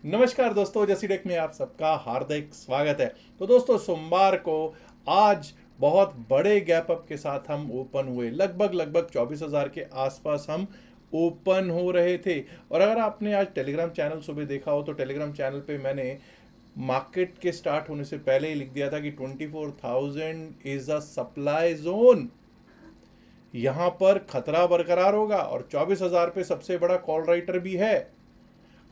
नमस्कार दोस्तों, जैसी डेक में आप सबका हार्दिक स्वागत है। तो दोस्तों, सोमवार को आज बहुत बड़े गैप अप के साथ हम ओपन हुए। लगभग 24,000 के आसपास हम ओपन हो रहे थे। और अगर आपने आज टेलीग्राम चैनल सुबह देखा हो तो टेलीग्राम चैनल पे मैंने मार्केट के स्टार्ट होने से पहले ही लिख दिया था कि 24,000 इज अ सप्लाई जोन। यहाँ पर खतरा बरकरार होगा और 24,000 पे सबसे बड़ा कॉल राइटर भी है।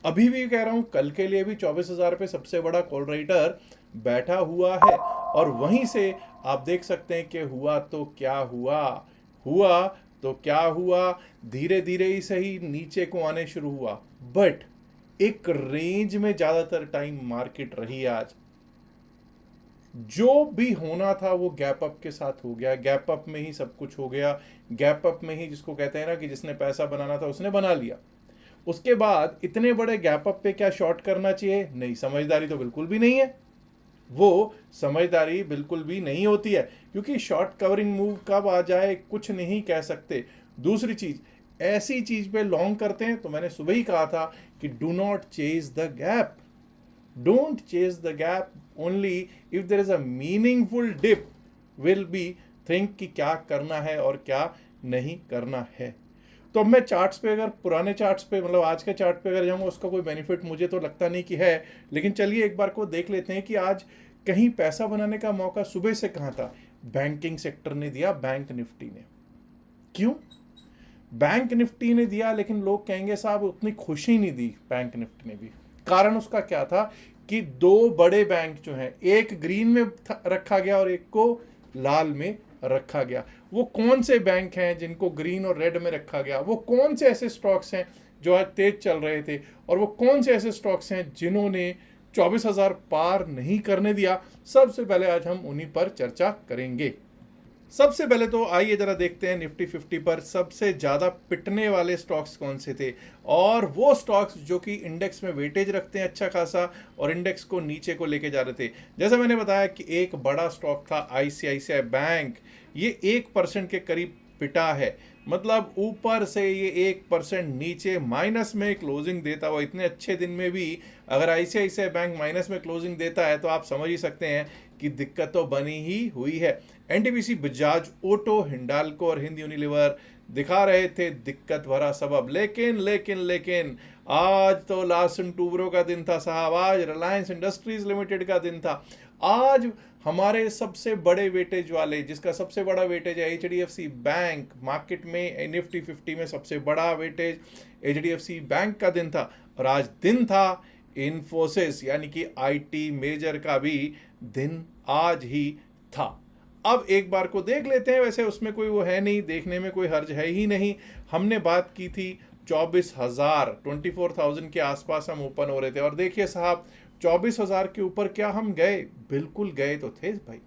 अभी भी कह रहा हूं, कल के लिए भी 24,000 पे सबसे बड़ा कॉल राइटर बैठा हुआ है। और वहीं से आप देख सकते हैं कि हुआ तो क्या हुआ। हुआ तो क्या हुआ, धीरे धीरे ही सही नीचे को आने शुरू हुआ, बट एक रेंज में ज्यादातर टाइम मार्केट रही आज। जो भी होना था वो गैप अप के साथ हो गया। गैप अप में ही सब कुछ हो गया। गैप अप में ही, जिसको कहते हैं ना कि जिसने पैसा बनाना था उसने बना लिया। उसके बाद इतने बड़े गैप अप पे क्या शॉर्ट करना चाहिए? नहीं, समझदारी तो बिल्कुल भी नहीं है। वो समझदारी बिल्कुल भी नहीं होती है, क्योंकि शॉर्ट कवरिंग मूव कब आ जाए कुछ नहीं कह सकते। दूसरी चीज, ऐसी चीज पे लॉन्ग करते हैं तो मैंने सुबह ही कहा था कि do not chase the gap. Don't chase the gap, only if there is a meaningful dip will be think कि क्या करना है और क्या नहीं करना है। तो अब मैं चार्ट्स पे, अगर पुराने चार्ट्स पे, मतलब आज के चार्ट पे अगर जाऊंगा, उसका कोई बेनिफिट मुझे तो लगता नहीं कि है। लेकिन चलिए एक बार को देख लेते हैं कि आज कहीं पैसा बनाने का मौका सुबह से कहाँ था। बैंकिंग सेक्टर ने दिया, बैंक निफ्टी ने। क्यों? बैंक निफ्टी ने दिया, लेकिन लोग कहेंगे साहब उतनी खुशी नहीं दी बैंक निफ्टी ने भी। कारण उसका क्या था कि दो बड़े बैंक जो हैं, एक ग्रीन में रखा गया और एक को लाल में रखा गया। वो कौन से बैंक हैं जिनको ग्रीन और रेड में रखा गया? वो कौन से ऐसे स्टॉक्स हैं जो आज तेज चल रहे थे? और वो कौन से ऐसे स्टॉक्स हैं जिन्होंने 24,000 पार नहीं करने दिया? सबसे पहले आज हम उन्हीं पर चर्चा करेंगे। सबसे पहले तो आइए जरा देखते हैं निफ्टी 50 पर सबसे ज्यादा पिटने वाले स्टॉक्स कौन से थे, और वो स्टॉक्स जो कि इंडेक्स में वेटेज रखते हैं अच्छा खासा और इंडेक्स को नीचे को लेके जा रहे थे। जैसा मैंने बताया कि एक बड़ा स्टॉक था आईसीआईसीआई बैंक। ये 1% के करीब पिटा है। मतलब ऊपर से ये 1% नीचे माइनस में क्लोजिंग देता हुआ, इतने अच्छे दिन में भी अगर आईसीआईसीआई बैंक माइनस में क्लोजिंग देता है तो आप समझ ही सकते हैं कि दिक्कत तो बनी ही हुई है। एनटीपीसी, बजाज ऑटो, हिंडाल्को और हिंद यूनिलीवर दिखा रहे थे दिक्कत भरा सबब। लेकिन आज तो लार्सन टूब्रो का दिन था साहब। आज रिलायंस इंडस्ट्रीज लिमिटेड का दिन था। आज हमारे सबसे बड़े वेटेज वाले, जिसका सबसे बड़ा वेटेज है एचडीएफसी बैंक, मार्केट में निफ्टी 50 में सबसे बड़ा वेटेज एचडीएफसी बैंक का दिन था। और आज दिन था इन्फोसिस यानी कि आईटी मेजर का भी दिन आज ही था। अब एक बार को देख लेते हैं। वैसे उसमें कोई वो है नहीं, देखने में कोई हर्ज है ही नहीं। हमने बात की थी 24,000 के आसपास हम ओपन हो रहे थे। और देखिए साहब, 24,000 के ऊपर क्या हम गए? बिल्कुल गए तो थे भाई।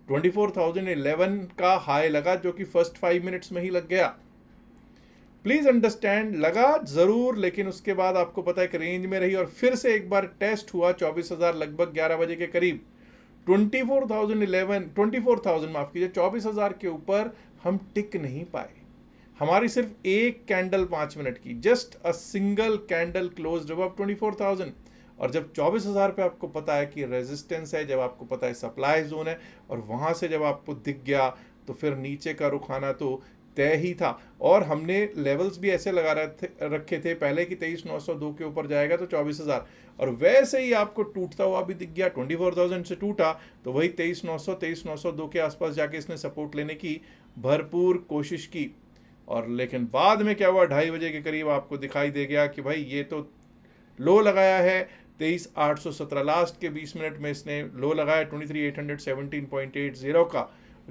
24,011 का हाई लगा, जो कि फर्स्ट 5 मिनट्स में ही लग गया। प्लीज अंडरस्टैंड, लगा जरूर, लेकिन उसके बाद आपको पता है कि रेंज में रही और फिर से एक बार टेस्ट हुआ 24,000 लगभग 11 बजे के करीब। 24,000 माफ कीजिए, 24,000 के ऊपर हम टिक नहीं पाए। हमारी सिर्फ एक कैंडल 5 मिनट की, just a single candle closed above 24,000। और जब 24,000 पे आपको पता है कि रेजिस्टेंस है, जब आपको पता है सप्लाई जोन है, और वहां से जब आपको दिख गया तो फिर नीचे का रुख आना तो तय ही था। और हमने लेवल्स भी ऐसे लगा रखे थे पहले कि 23,902 के ऊपर जाएगा तो 24,000, और वैसे ही आपको टूटता हुआ भी दिख गया। 24,000 से टूटा तो वही 23,902 के आसपास जाके इसने सपोर्ट लेने की भरपूर कोशिश की। और लेकिन बाद में क्या हुआ, 2:30 के करीब आपको दिखाई दे गया कि भाई ये तो लो लगाया है। 23,817 लास्ट के 20 मिनट में इसने लो लगाया 23,817.80 का।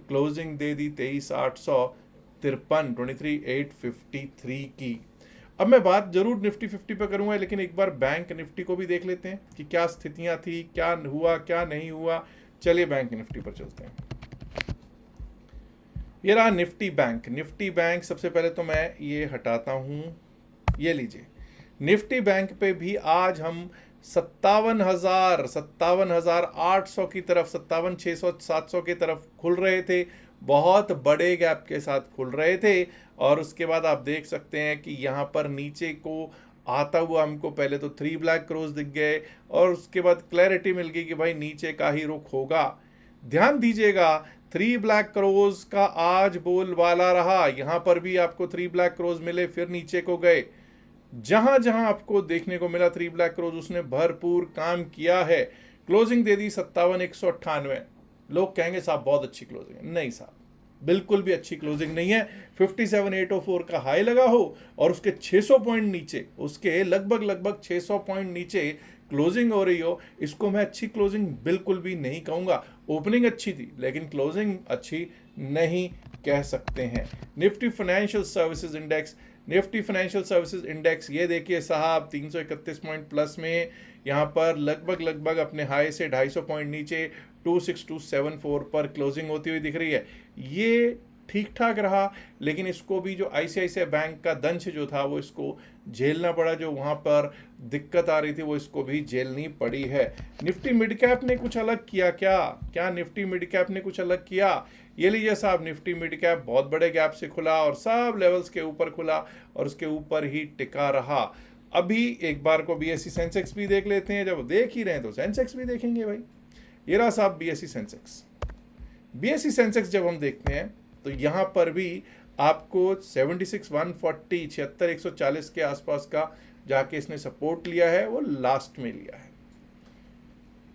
क्लोजिंग दे दी 23,853, 23,853 की। अब मैं बात जरूर निफ्टी 50 पे करूंगा, लेकिन एक बार बैंक निफ्टी को भी देख लेते हैं कि क्या स्थितियां थी, क्या हुआ क्या नहीं हुआ। चलिए बैंक निफ्टी पर चलते हैं। ये रहा निफ्टी बैंक। निफ्टी बैंक सबसे पहले तो मैं ये हटाता हूं, ये लीजिए। निफ्टी बैंक पे भी आज हम 57,800 की तरफ, 57,600 700 की तरफ खुल रहे थे। बहुत बड़े गैप के साथ खुल रहे थे। और उसके बाद आप देख सकते हैं कि यहाँ पर नीचे को आता हुआ हमको पहले तो 3 ब्लैक क्रोज दिख गए और उसके बाद क्लैरिटी मिल गई कि भाई नीचे का ही रुख होगा। ध्यान दीजिएगा 3 ब्लैक क्रोज का आज बोलबाला रहा, यहां पर भी आपको 3 ब्लैक क्रोज मिले, फिर नीचे को गए। जहां जहां आपको देखने को मिला 3 ब्लैक क्रोज, उसने भरपूर काम किया है। क्लोजिंग दे दी 57,198। लोग कहेंगे साहब बहुत अच्छी क्लोजिंग है, नहीं साहब बिल्कुल भी अच्छी क्लोजिंग नहीं है। 57,804 का हाई लगा हो और उसके 600 पॉइंट नीचे, उसके लगभग 600 पॉइंट नीचे क्लोजिंग हो रही हो, इसको मैं अच्छी क्लोजिंग बिल्कुल भी नहीं कहूंगा। ओपनिंग अच्छी थी लेकिन क्लोजिंग अच्छी नहीं कह सकते हैं। Nifty financial services index, Nifty financial services index ये देखिए साहब 331 पॉइंट प्लस में, यहाँ पर लगभग अपने हाई से 250 पॉइंट नीचे 26274 पर क्लोजिंग होती हुई दिख रही है। ये ठीक ठाक रहा, लेकिन इसको भी जो आईसीआईसीआई बैंक का दंश जो था वो इसको झेलना पड़ा, जो वहाँ पर दिक्कत आ रही थी वो इसको भी झेलनी पड़ी है। निफ्टी मिड कैप ने कुछ अलग किया क्या निफ्टी मिड कैप ने कुछ अलग किया? ये लीजिए साहब, निफ्टी मिड कैप बहुत बड़े गैप से खुला और सब लेवल्स के ऊपर खुला और उसके ऊपर ही टिका रहा। अभी एक बार को बीएसई सेंसेक्स भी देख लेते हैं, जब देख ही रहे हैं तो सेंसेक्स भी देखेंगे भाई। ये रहा साहब बीएसई सेंसेक्स। बीएसई सेंसेक्स जब हम देखते हैं तो यहाँ पर भी आपको 76 140 76 140 के आसपास का जाके इसने सपोर्ट लिया है, वो लास्ट में लिया है।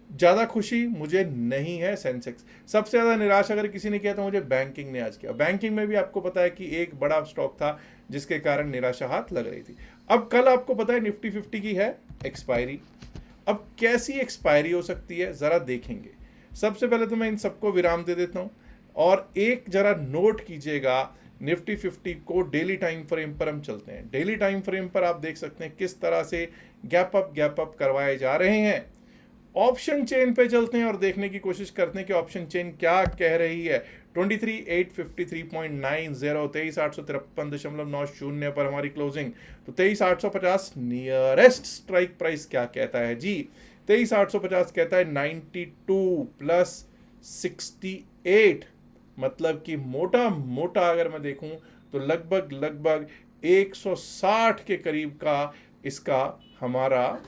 ज़्यादा खुशी मुझे नहीं है सेंसेक्स। सबसे ज़्यादा निराश अगर किसी ने किया तो मुझे बैंकिंग ने आज किया। बैंकिंग में भी आपको पता है कि एक बड़ा स्टॉक था जिसके कारण निराशा हाथ लग रही थी। अब कल आपको पता है निफ्टी 50 की है एक्सपायरी। अब कैसी एक्सपायरी हो सकती है ज़रा देखेंगे। सबसे पहले तो मैं इन सबको विराम दे देता हूँ और एक जरा नोट कीजिएगा, निफ्टी 50 को डेली टाइम फ्रेम पर हम चलते हैं। डेली टाइम फ्रेम पर आप देख सकते हैं किस तरह से गैप अप करवाए जा रहे हैं। ऑप्शन चेन पे चलते हैं और देखने की कोशिश करते हैं कि ऑप्शन चेन क्या कह रही है। 23,853.90 23,853.90 पर हमारी क्लोजिंग। तो 23,850 नियरेस्ट स्ट्राइक प्राइस क्या कहता है जी? 23,850 कहता है 92 प्लस 68, मतलब कि मोटा मोटा अगर मैं देखूं तो लगभग 160 के करीब का इसका हमारा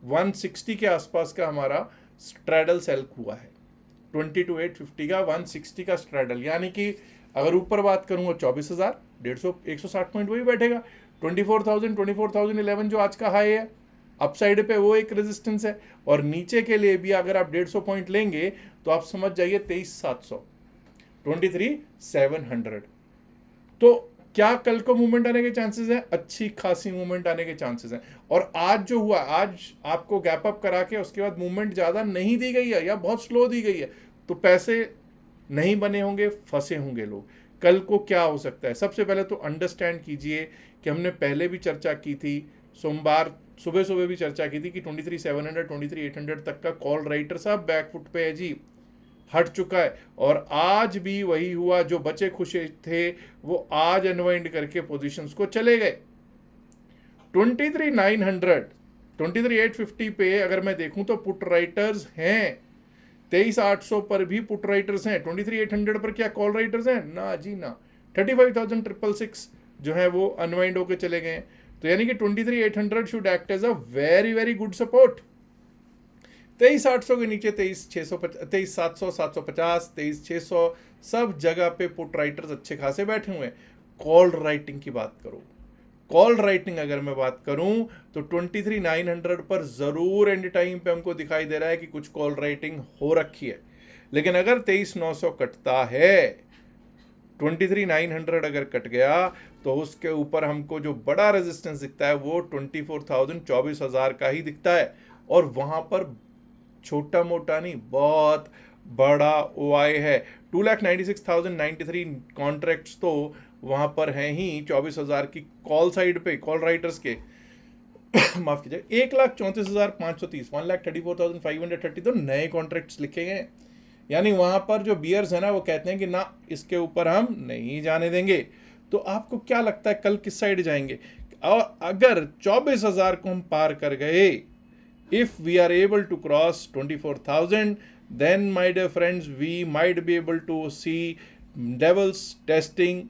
160 के आसपास का हमारा स्ट्रैडल सेल हुआ है। 22,850 का 160 का स्ट्रैडल, यानी कि अगर ऊपर बात करूंगा 24,000 160 पॉइंट वही बैठेगा। 24,011 जो आज का हाई है, अपसाइड पे वो एक रेजिस्टेंस है, और नीचे के लिए भी अगर आप 150 पॉइंट लेंगे तो आप समझ जाइए 23,700 23,700। तो क्या कल को मूवमेंट आने के चांसेस हैं? अच्छी खासी मूवमेंट आने के चांसेस हैं। और आज जो हुआ, आज आपको गैप अप करा के उसके बाद मूवमेंट ज़्यादा नहीं दी गई है या बहुत स्लो दी गई है, तो पैसे नहीं बने होंगे, फंसे होंगे लोग। कल को क्या हो सकता है? सबसे पहले तो अंडरस्टैंड कीजिए कि हमने पहले भी चर्चा की थी, सोमवार सुबह भी चर्चा की थी कि 23,700 23,800 तक का कॉल राइटर साहब बैकफुट पे है जी, हट चुका है। और आज भी वही हुआ, जो बचे खुशे थे वो आज अनवाइंड करके पोजीशंस को चले गए। 23,900 23,850 पे अगर मैं देखूं तो पुट राइटर्स हैं। 23,800 पर भी पुट राइटर्स हैं। 23,800 पर क्या कॉल राइटर्स हैं? ना जी ना। 35,666 जो है वो अनवाइंड होकर चले गए। तो यानी कि 23,800 should act as a very good support. 23,800 के नीचे 23,700 750 23,600 सब जगह पे पुट राइटर्स अच्छे खासे बैठे हुए हैं। कॉल राइटिंग की बात करो, कॉल राइटिंग अगर मैं बात करूं तो 23,900 पर जरूर एंड टाइम पे हमको दिखाई दे रहा है कि कुछ कॉल राइटिंग हो रखी है। लेकिन अगर 23,900 कटता है, 23,900 अगर कट गया तो उसके ऊपर हमको जो बड़ा रेजिस्टेंस दिखता है वो 24,000 24,000 का ही दिखता है। और वहां पर छोटा मोटा नहीं, बहुत बड़ा ओआई है। 2,96,093 कॉन्ट्रैक्ट्स तो वहां पर हैं ही 24,000 की कॉल साइड पे, कॉल राइटर्स के माफ कीजिए 1,34,530 1,34,530 तो नए कॉन्ट्रैक्ट्स लिखे गए। यानी वहां पर जो बियर्स है ना, वो कहते हैं कि ना, इसके ऊपर हम नहीं जाने देंगे। तो आपको क्या लगता है कल किस साइड जाएंगे? और अगर 24,000 को हम पार कर गए, if we are able to cross 24,000, then my dear friends, we might be able to see levels testing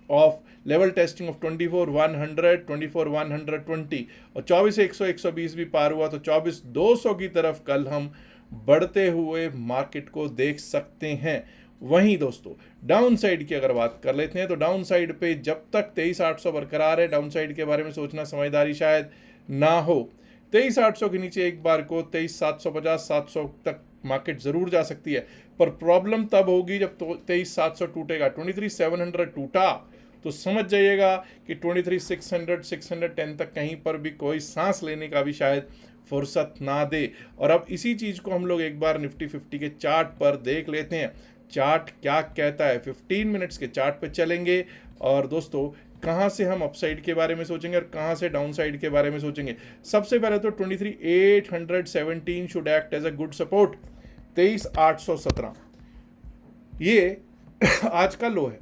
of level testing of 24,100, 24,120 और 24,100, 120 भी पार हुआ तो 24,200 की तरफ कल हम बढ़ते हुए मार्केट को देख सकते हैं। वहीं दोस्तों डाउन साइड की अगर बात कर लेते हैं तो डाउन साइड पे जब तक 23,800 बरकरार है, डाउन साइड के बारे में सोचना समझदारी शायद ना हो। 23,800 के नीचे एक बार को 23,750, 700 तक मार्केट जरूर जा सकती है, पर प्रॉब्लम तब होगी जब 23,700 टूटेगा। 23,700 टूटा तो समझ जाइएगा कि 23,600, 610 तक कहीं पर भी कोई सांस लेने का भी शायद फुर्सत ना दे। और अब इसी चीज़ को हम लोग एक बार निफ्टी 50 के चार्ट पर देख लेते हैं, चार्ट क्या कहता है। 15 मिनट्स के चार्ट पे चलेंगे और दोस्तों कहाँ से हम अपसाइड के बारे में सोचेंगे और कहाँ से डाउन साइड के बारे में सोचेंगे। सबसे पहले तो 23,817 should act as a good support. 23,817 ये आज का लो है,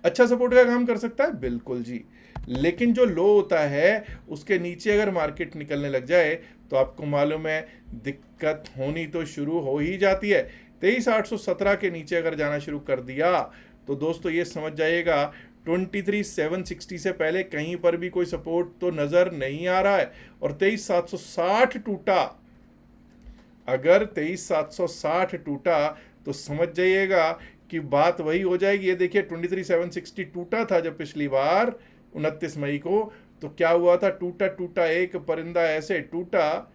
अच्छा सपोर्ट का काम कर सकता है, बिल्कुल जी। लेकिन जो लो होता है उसके नीचे अगर मार्केट निकलने लग जाए तो आपको मालूम है दिक्कत होनी तो शुरू हो ही जाती है। 23,817 के नीचे अगर जाना शुरू कर दिया तो दोस्तों ये समझ जाइएगा 23,760 से पहले कहीं पर भी कोई सपोर्ट तो नजर नहीं आ रहा है। और 23,760 टूटा, अगर 23,760 टूटा तो समझ जाइएगा कि बात वही हो जाएगी। ये देखिए 23,760 टूटा था जब पिछली बार 29 मई को, तो क्या हुआ था, टूटा टूटा एक परिंदा ऐसे टूटा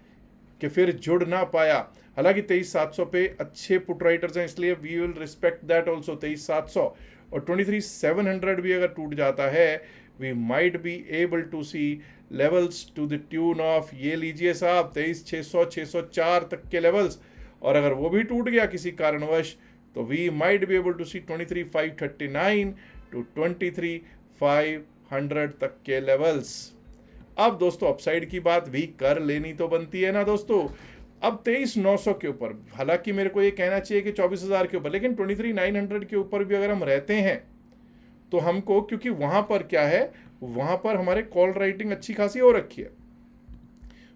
कि फिर जुड़ ना पाया। हालांकि 23,700 पे अच्छे पुट राइटर्स हैं, इसलिए we will respect that also. 23,700 और 23,700 भी अगर टूट जाता है, we might be able to see levels to the tune of, ये लीजिए साहब 23,600, 604 तक के लेवल्स। और अगर वो भी टूट गया किसी कारणवश तो we might be able to see 23,539 to 23,500 तक के लेवल्स। अब दोस्तों अपसाइड की बात भी कर लेनी तो बनती है ना दोस्तों। अब 23,900 के ऊपर, हालांकि मेरे को ये कहना चाहिए कि 24,000 के ऊपर, लेकिन 23,900 के ऊपर भी अगर हम रहते हैं तो हमको, क्योंकि वहां पर क्या है, वहां पर हमारे कॉल राइटिंग अच्छी खासी हो रखी है,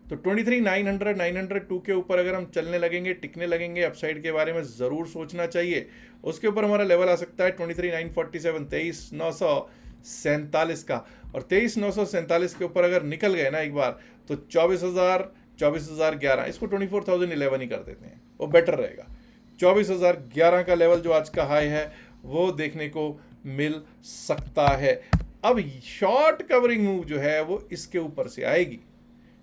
तो 23,900, 902 के ऊपर अगर हम चलने लगेंगे, टिकने लगेंगे, अपसाइड के बारे में ज़रूर सोचना चाहिए। उसके ऊपर हमारा लेवल आ सकता है 23,947, 23,947 का। और 23,947 के ऊपर अगर निकल गए ना एक बार तो 24,000, 24,011, इसको 24,011 ही कर देते हैं, वो बेटर रहेगा। 24,011 का लेवल जो आज का हाई है वो देखने को मिल सकता है। अब शॉर्ट कवरिंग मूव जो है वो इसके ऊपर से आएगी।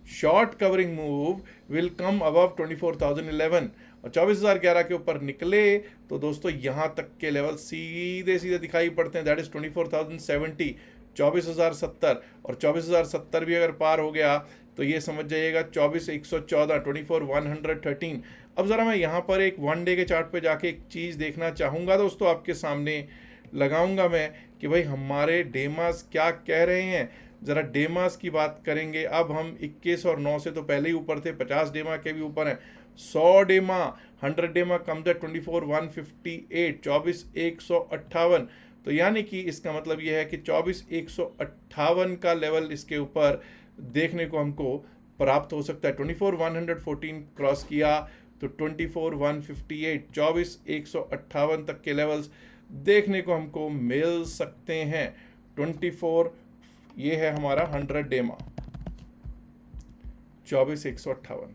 Short covering move will come above 24,011 और 24,011 के ऊपर निकले तो दोस्तों यहां तक के लेवल सीधे सीधे दिखाई पड़ते हैं, दैट इज 24,070, 24,070 और 24,070 भी अगर पार हो गया तो ये समझ जाइएगा 24,114, 24,113। अब ज़रा मैं यहाँ पर एक वन डे के चार्ट पे जाके एक चीज़ देखना चाहूँगा दोस्तों, आपके सामने लगाऊंगा मैं कि भाई हमारे डेमास क्या कह रहे हैं। ज़रा डेमास की बात करेंगे। अब हम 21 और 9 से तो पहले ही ऊपर थे, 50 डेमा के भी ऊपर हैं। 100 डेमा, 100 डेमा कम द 24,158, 24,158। तो यानी कि इसका मतलब यह है कि 24,158 का लेवल इसके ऊपर देखने को हमको प्राप्त हो सकता है। 24,114 क्रॉस किया तो 24,158, 24,158 तक के लेवल्स देखने को हमको मिल सकते हैं। 24, ये है हमारा 100 डेमा, 24,158।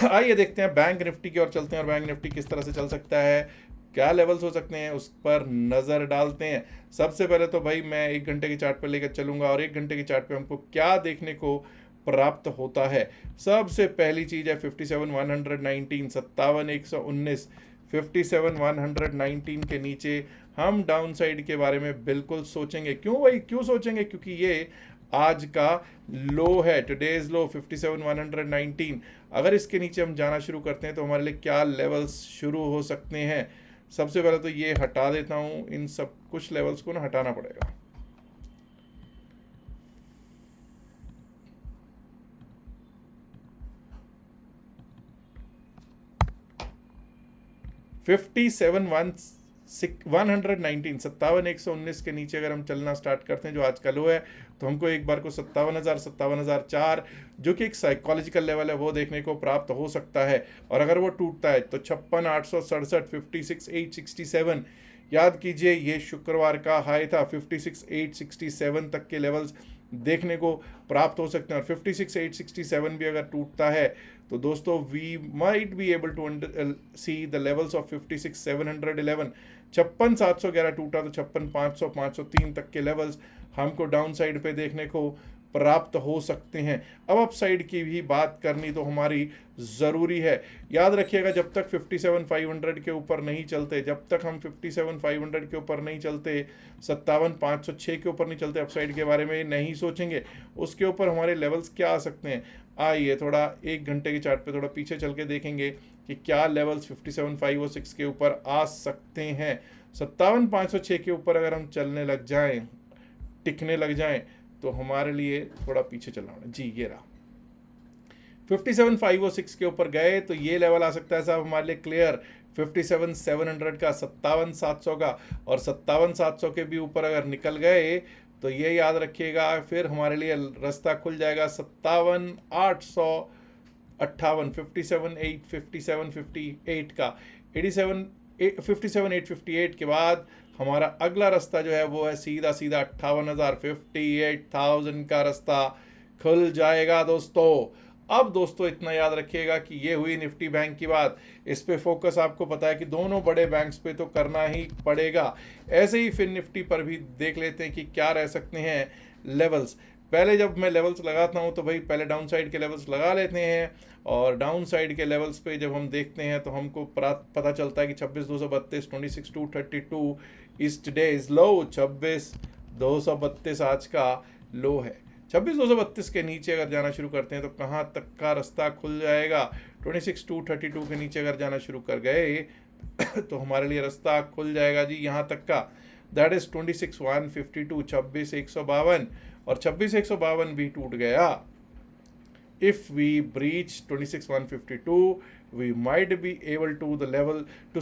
आइए देखते हैं बैंक निफ्टी की ओर चलते हैं और बैंक निफ्टी किस तरह से चल सकता है, क्या लेवल्स हो सकते हैं, उस पर नज़र डालते हैं। सबसे पहले तो भाई मैं 1 घंटे के चार्ट पर लेकर चलूंगा और 1 घंटे के चार्ट पे हमको क्या देखने को प्राप्त होता है। सबसे पहली चीज़ है 57,119, 57,119, 57,119 के नीचे हम डाउन साइड के बारे में बिल्कुल सोचेंगे। क्यों भाई, क्यों सोचेंगे? क्योंकि ये आज का लो है, टुडेज लो 57,119। अगर इसके नीचे हम जाना शुरू करते हैं तो हमारे लिए क्या लेवल्स शुरू हो सकते हैं। सबसे पहले तो ये हटा देता हूँ, इन सब कुछ लेवल्स को ना हटाना पड़ेगा। 119 57,119 के नीचे अगर हम चलना स्टार्ट करते हैं जो आज का लो है, तो हमको एक बार को 57,000 57,004 जो कि एक साइकोलॉजिकल लेवल है वो देखने को प्राप्त हो सकता है। और अगर वो टूटता है तो 56,867 56,867 याद कीजिए ये शुक्रवार का हाई था, 56,867 तक के लेवल्स देखने को प्राप्त हो सकते हैं। और 56,867 भी अगर टूटता है तो दोस्तों we might be able to see the levels of 56,711। 56,711 टूटा तो 56,500 503 तक के लेवल्स हमको डाउन साइड पे देखने को प्राप्त हो सकते हैं। अब अप साइड की भी बात करनी तो हमारी ज़रूरी है। याद रखिएगा जब तक 57,500 के ऊपर नहीं चलते, जब तक हम 57,500 के ऊपर नहीं चलते, 57,506 के ऊपर नहीं चलते, अप साइड के बारे में नहीं सोचेंगे। उसके ऊपर हमारे लेवल्स क्या आ सकते हैं, आइए थोड़ा 1 घंटे के चार्ट पे थोड़ा पीछे चल के देखेंगे कि क्या लेवल्स 57,506 के ऊपर आ सकते हैं। 57,506 के ऊपर अगर हम चलने लग जाएं, टिकने लग जाएं, तो हमारे लिए थोड़ा पीछे चलना होगा। जी ये रहा 57,506 के ऊपर गए तो ये लेवल आ सकता है साहब हमारे लिए क्लियर 57,700 का, 57,700 का, और 57,700 के भी ऊपर अगर निकल गए तो ये याद रखिएगा फिर हमारे लिए रास्ता खुल जाएगा 57,858 57,858 का, 57,858 के बाद हमारा अगला रास्ता जो है वो है सीधा सीधा 58,000 58,000 का रास्ता खुल जाएगा दोस्तों। अब दोस्तों इतना याद रखिएगा कि ये हुई निफ्टी बैंक की बात, इस पे फोकस आपको पता है कि दोनों बड़े बैंक्स पे तो करना ही पड़ेगा। ऐसे ही फिर निफ्टी पर भी देख लेते हैं कि क्या रह सकते हैं लेवल्स। पहले जब मैं लेवल्स लगाता हूँ तो भाई पहले डाउन साइड के लेवल्स लगा लेते हैं, और डाउन साइड के लेवल्स पे जब हम देखते हैं तो हमको पता चलता है कि 26,232 26,232 इस टुडेज लो, 26,232 आज का लो है। 26,232 के नीचे अगर जाना शुरू करते हैं तो कहाँ तक का रास्ता खुल जाएगा, 26,232 के नीचे अगर जाना शुरू कर गए तो हमारे लिए रास्ता खुल जाएगा जी यहाँ तक का, दैट इज 26,152 26,152, और 26,152 भी टूट गया। If we breach 26,152, we might be able to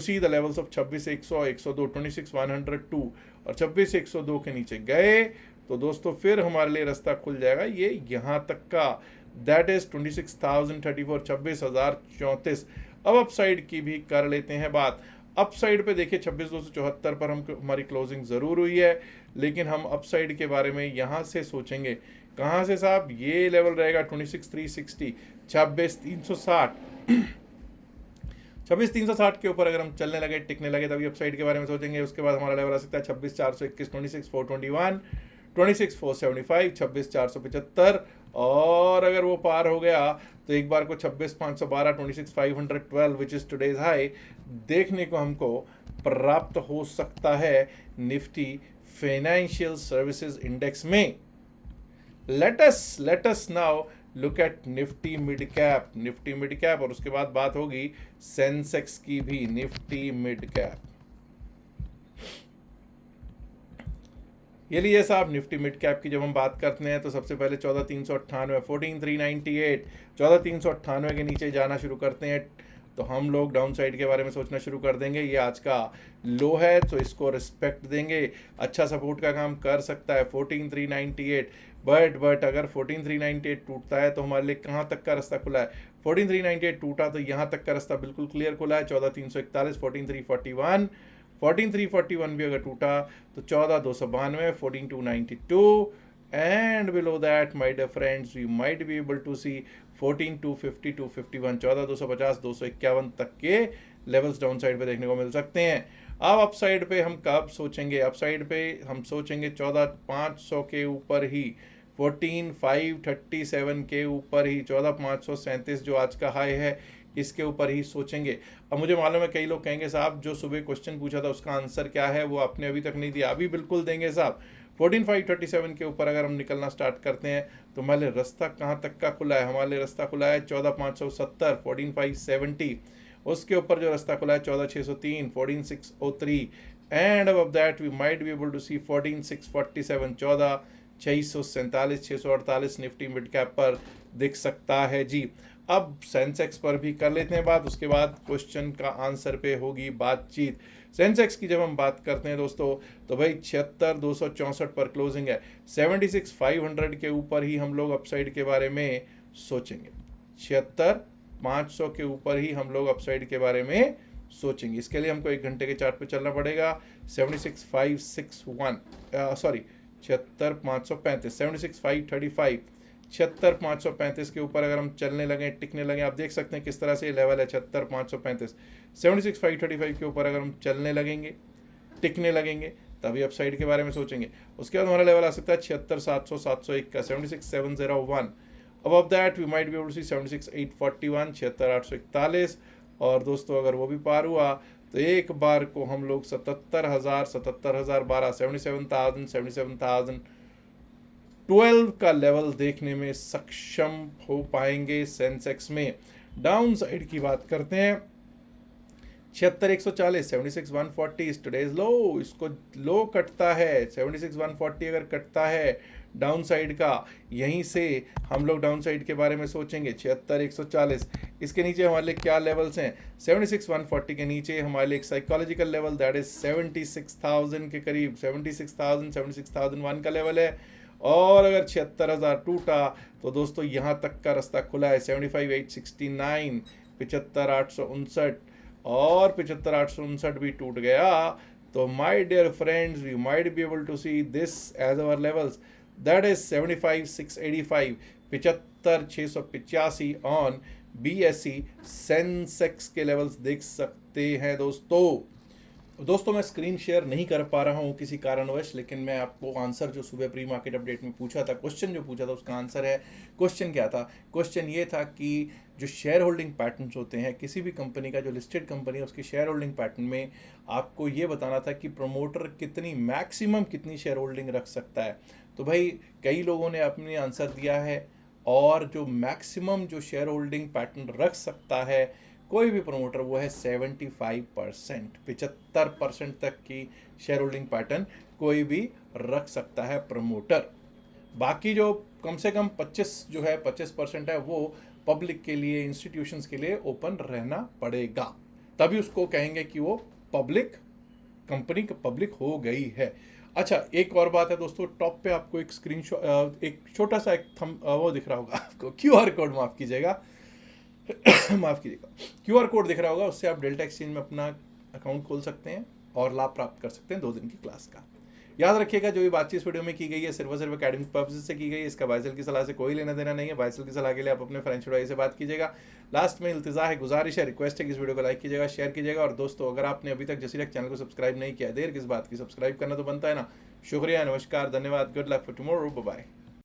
see the levels of 26,100 102 26,102 और 26,102 के नीचे गए तो दोस्तों फिर हमारे लिए रास्ता खुल जाएगा ये यहाँ तक का, दैट इज 26,034 26,034। अब अप साइड की भी कर लेते हैं बात। अप साइड पे देखिए 26,274 पर हमारी क्लोजिंग ज़रूर हुई है, लेकिन हम अप साइड के बारे में यहाँ से सोचेंगे कहाँ से साहब, ये लेवल रहेगा 26,360 26,360 26,360 के ऊपर अगर हम चलने लगे टिकने लगे तभी अप साइड के बारे में सोचेंगे। उसके बाद हमारा लेवल आ सकता है 26,421 26,421 26,475 26,475, और अगर वो पार हो गया तो एक बार को 26,512 26,512 विच इज टुडेज हाई देखने को हमको प्राप्त हो सकता है निफ्टी फाइनेंशियल सर्विसेज इंडेक्स में। let us now look at Nifty mid cap और उसके बाद बात होगी सेंसेक्स की भी। निफ्टी मिड कैप ये लिए साहब, निफ्टी मिड कैप की जब हम बात करते हैं तो सबसे पहले 14,398 14,398 14,398 के नीचे जाना शुरू करते हैं तो हम लोग डाउन साइड के बारे में सोचना शुरू कर देंगे। ये आज का लो है तो इसको रिस्पेक्ट देंगे, अच्छा सपोर्ट का काम कर सकता है 14,398, बट अगर 14,398 टूटता है तो हमारे लिए कहाँ तक का रास्ता खुला है, 14,398 टूटा तो यहाँ तक का रास्ता बिल्कुल क्लियर खुला है 14,341 14,341 14,341 भी अगर टूटा तो 14,292 14,292 and below that my dear friends we might be able to see 14,250 251 14,250 251 तक के लेवल्स डाउन साइड पे देखने को मिल सकते हैं। अब अप साइड पे हम कब सोचेंगे, अप साइड पे हम सोचेंगे 14,500 के ऊपर ही, 14,537 के ऊपर ही, 14,537 जो आज का हाई है इसके ऊपर ही सोचेंगे। अब मुझे मालूम है कई लोग कहेंगे साहब जो सुबह क्वेश्चन पूछा था उसका आंसर क्या है वो आपने अभी तक नहीं दिया, अभी बिल्कुल देंगे साहब। 14,537 के ऊपर अगर हम निकलना स्टार्ट करते हैं तो हमारे रास्ता कहाँ तक का खुला है, हमारे रास्ता खुला है 14,570 14,570, उसके ऊपर जो रास्ता खुला है 14,603 14,603 एंड अब that we might be able to see 14,647 14,647 648 Nifty mid cap पर दिख सकता है जी। अब सेंसेक्स पर भी कर लेते हैं बात, उसके बाद क्वेश्चन का आंसर पे होगी बातचीत। सेंसेक्स की जब हम बात करते हैं दोस्तों, तो भाई 76,264 पर क्लोजिंग है। 76,500 के ऊपर ही हम लोग अपसाइड के बारे में सोचेंगे। 76,500 के ऊपर ही हम लोग अपसाइड के बारे में सोचेंगे। इसके लिए हमको 1 घंटे के चार्ट पे चलना पड़ेगा। 76,561 सॉरी 76,535 76,535 76,535 के ऊपर अगर हम चलने लगे, टिकने लगे, आप देख सकते हैं किस तरह से ये लेवल है 76,535। 76,535 के ऊपर अगर हम चलने लगेंगे, टिकने लगेंगे, तभी अपसाइड के बारे में सोचेंगे। उसके बाद हमारा लेवल आ सकता है 76,700 701 का 76,701। Above that we might be able to see 76,841 76,841। और दोस्तों अगर वो भी पार हुआ तो एक बार को हम लोग 77,000 77,012 77,012 का लेवल देखने में सक्षम हो पाएंगे। सेंसेक्स में डाउन साइड की बात करते हैं, 76,140 76,140 इज टुडेज लो। इसको लो कटता है, 76,140 अगर कटता है डाउन साइड का, यहीं से हम लोग डाउन साइड के बारे में सोचेंगे। 76,140 इसके नीचे हमारे लिए क्या लेवल्स हैं? 76,140 के नीचे हमारे लिए एक साइकोलॉजिकल लेवल दैट इज 76,000 के करीब, 76,000 76,001 का लेवल है। और अगर 76,000 टूटा तो दोस्तों यहाँ तक का रास्ता खुला है। 75,869 75,859 और 75,859 भी टूट गया तो my dear friends we might be able to see this as our levels that is 75,685 75,685 on BSE Sensex के लेवल्स देख सकते हैं दोस्तों मैं स्क्रीन शेयर नहीं कर पा रहा हूँ किसी कारणवश, लेकिन मैं आपको आंसर जो सुबह प्री मार्केट अपडेट में पूछा था, क्वेश्चन जो पूछा था उसका आंसर है। क्वेश्चन क्या था? क्वेश्चन ये था कि जो शेयर होल्डिंग पैटर्न्स होते हैं किसी भी कंपनी का, जो लिस्टेड कंपनी है उसकी शेयर होल्डिंग पैटर्न में आपको ये बताना था कि प्रमोटर कितनी मैक्सिमम कितनी शेयर होल्डिंग रख सकता है। तो भाई कई लोगों ने अपने आंसर दिया है, और जो मैक्सिमम जो शेयर होल्डिंग पैटर्न रख सकता है कोई भी प्रमोटर वो है 75%। 75% तक की शेयर होल्डिंग पैटर्न कोई भी रख सकता है प्रमोटर। बाकी जो कम से कम 25% है वो पब्लिक के लिए, इंस्टीट्यूशंस के लिए ओपन रहना पड़ेगा, तभी उसको कहेंगे कि वो पब्लिक कंपनी पब्लिक हो गई है। अच्छा एक और बात है दोस्तों, टॉप पे आपको एक स्क्रीनशॉट, एक छोटा सा एक वो दिख रहा होगा आपको, QR कोड माफ़ कीजिएगा QR कोड दिख रहा होगा, उससे आप डेल्टा एक्सचेंज में अपना अकाउंट खोल सकते हैं और लाभ प्राप्त कर सकते हैं 2 दिन की क्लास का। याद रखिएगा जो भी बातचीत इस वीडियो में की गई है सिर्फ और सिर्फ एकेडमिक पर्पसेस से की गई है, इसका वाइसल की सलाह से कोई लेना देना नहीं है। वाइसल की सलाह के लिए आप अपने फाइनेंशियल एडवाइजर से बात कीजिएगा। लास्ट में इल्तिजा है, गुजारिश है, रिक्वेस्ट है कि इस वीडियो को लाइक कीजिएगा, शेयर कीजिएगा। और दोस्तों अगर आपने अभी तक जसीरक चैनल को सब्सक्राइब नहीं किया, देर किस बात की, सब्सक्राइब करना तो बनता है ना। शुक्रिया, नमस्कार, धन्यवाद, good luck for tomorrow, bye bye.